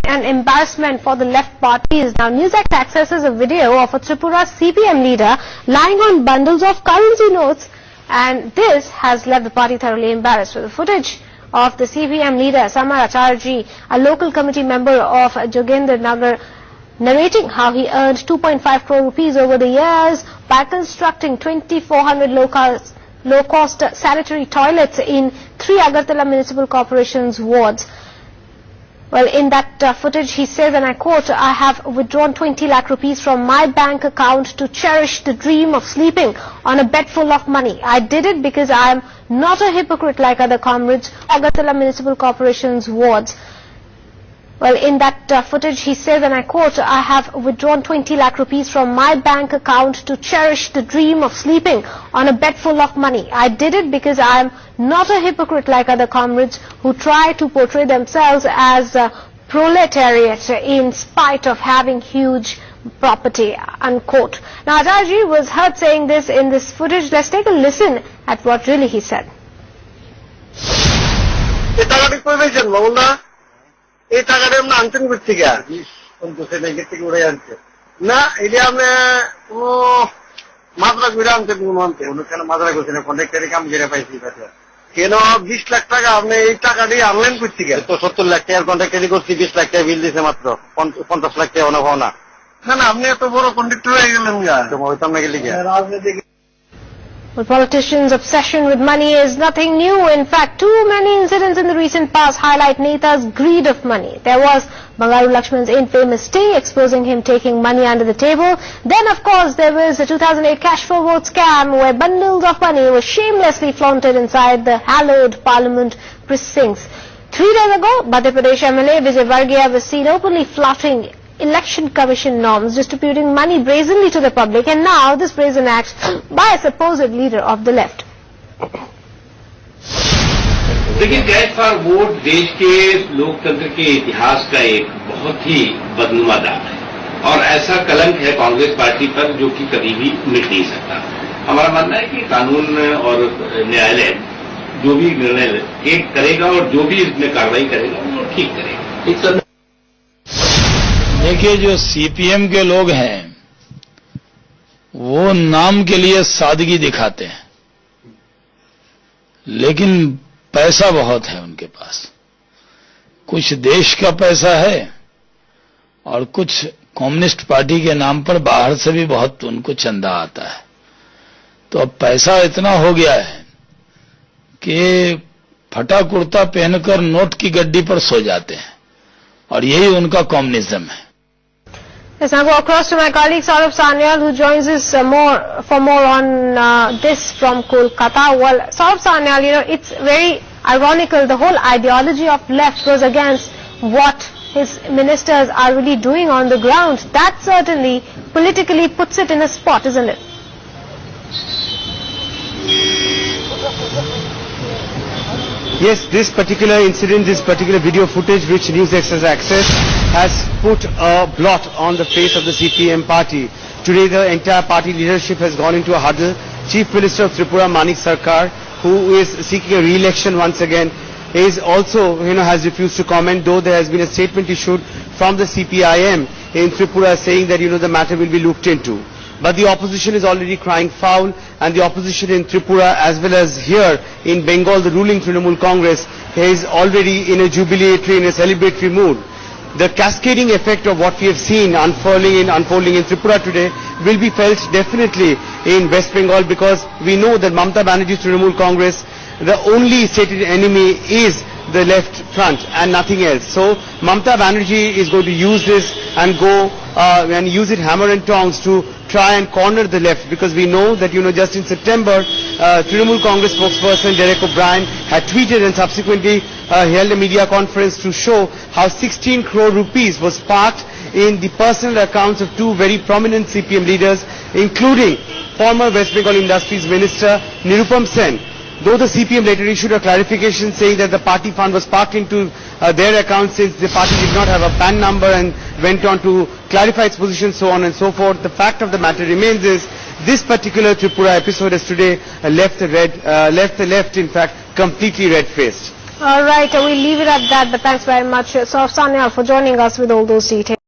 an embarrassment for the left parties. Now, NewsX accesses a video of a Tripura CPM leader lying on bundles of currency notes, and this has left the party thoroughly embarrassed. With the footage of the CPM leader Samar Acharji, a local committee member of Jogendra Nagar, narrating how he earned 2.5 crore rupees over the years by constructing 2,400 low-cost sanitary toilets in 3 Agartala Municipal Corporation's wards. Well, in that footage, he says, and I quote, "I have withdrawn 20 lakh rupees from my bank account to cherish the dream of sleeping on a bed full of money. I did it because I am not a hypocrite like other comrades." Agartala Municipal Corporation's wards. Well, in that footage, he says, and I quote, "I have withdrawn 20 lakh rupees from my bank account to cherish the dream of sleeping on a bed full of money. I did it because I am not a hypocrite like other comrades who try to portray themselves as proletariat in spite of having huge property," unquote. Now, Acharji was heard saying this in this footage. Let's take a listen at what really he said. এই টাকাটা আমরা আনতেন করছি গা ব্যাংকের থেকে উড়ে আনছে না, এটা আপনি কোনো মাত্রা করে আনতেন কোনো আনতে কেন মাত্রা করছে না, কন্ট্রাক্টারে কাম করে পাইছি কেন 20 লাখ টাকা আপনি এই টাকা দিয়ে আনলেন করছি গা? তো 70 লাখ টাকার কন্ট্রাক্টারি করছি, 20 লাখ টাকা বিল দিছে মাত্র, 50 লাখ টাকা অনেক না। না না, আপনি এত বড় কন্ট্রাক্টর হয়ে গেলেন গা, তোমার হইতাম না গেলি গা রাজনীতি। Well, politicians' obsession with money is nothing new. In fact, too many incidents in the recent past highlight Neta's greed of money. There was Bangaru Lakshman's infamous sting exposing him taking money under the table. Then, of course, there was the 2008 cash for vote scam where bundles of money were shamelessly flaunted inside the hallowed parliament precincts. 3 days ago, Madhya Pradesh MLA Vijay Varghia was seen openly flouting Election Commission norms, distributing money brazenly to the public, and now this brazen act by a supposed leader of the left. देखिए, cash for vote देश के लोकतंत्र के इतिहास का एक बहुत ही बदनुमा दाग है और ऐसा कलंक है कांग्रेस पार्टी पर जो कि कभी भी मिट नहीं सकता। हमारा मानना है कि कानून और न्यायालय जो भी निर्णय करेगा और जो भी इसमें कार्रवाई करेगा वो ठीक करेगा। देखिए, जो सीपीएम के लोग हैं वो नाम के लिए सादगी दिखाते हैं, लेकिन पैसा बहुत है उनके पास। कुछ देश का पैसा है और कुछ कम्युनिस्ट पार्टी के नाम पर बाहर से भी बहुत उनको चंदा आता है। तो अब पैसा इतना हो गया है कि फटा कुर्ता पहनकर नोट की गड्डी पर सो जाते हैं और यही उनका कम्युनिज्म है। Let's now go across to my colleague Saurabh Sanyal, who joins us for more on this from Kolkata. Well, Saurabh Sanyal, it's very ironical. The whole ideology of left goes against what his ministers are really doing on the ground. That certainly politically puts it in a spot, isn't it? Yes, this particular incident, this particular video footage which NewsX has accessed has put a blot on the face of the CPM party. Today the entire party leadership has gone into a huddle. Chief Minister of Tripura, Manik Sarkar, who is seeking a re-election once again, is also, has refused to comment, though there has been a statement issued from the CPIM in Tripura saying that, the matter will be looked into. But the opposition is already crying foul, and the opposition in Tripura as well as here in Bengal, the ruling Trinamool Congress, is already in a jubilatory, in a celebratory mood. The cascading effect of what we have seen unfolding in Tripura today will be felt definitely in West Bengal, because we know that Mamata Banerjee's Trinamool Congress, the only stated enemy is the left front and nothing else. So Mamata Banerjee is going to use this and go and use it hammer and tongs to try and corner the left, because we know that just in September Trinamool Congress spokesperson Derek O'Brien had tweeted and subsequently held a media conference to show how 16 crore rupees was parked in the personal accounts of two very prominent CPM leaders, including former West Bengal Industries Minister Nirupam Sen. Though the CPM later issued a clarification saying that the party fund was parked into their account since the party did not have a PAN number, and went on to clarify its position, so on and so forth, the fact of the matter remains is this particular Tripura episode has today left the left in fact completely red-faced. All right, we'll leave it at that, but thanks very much, Saurabh Sanyal, for joining us with all those details.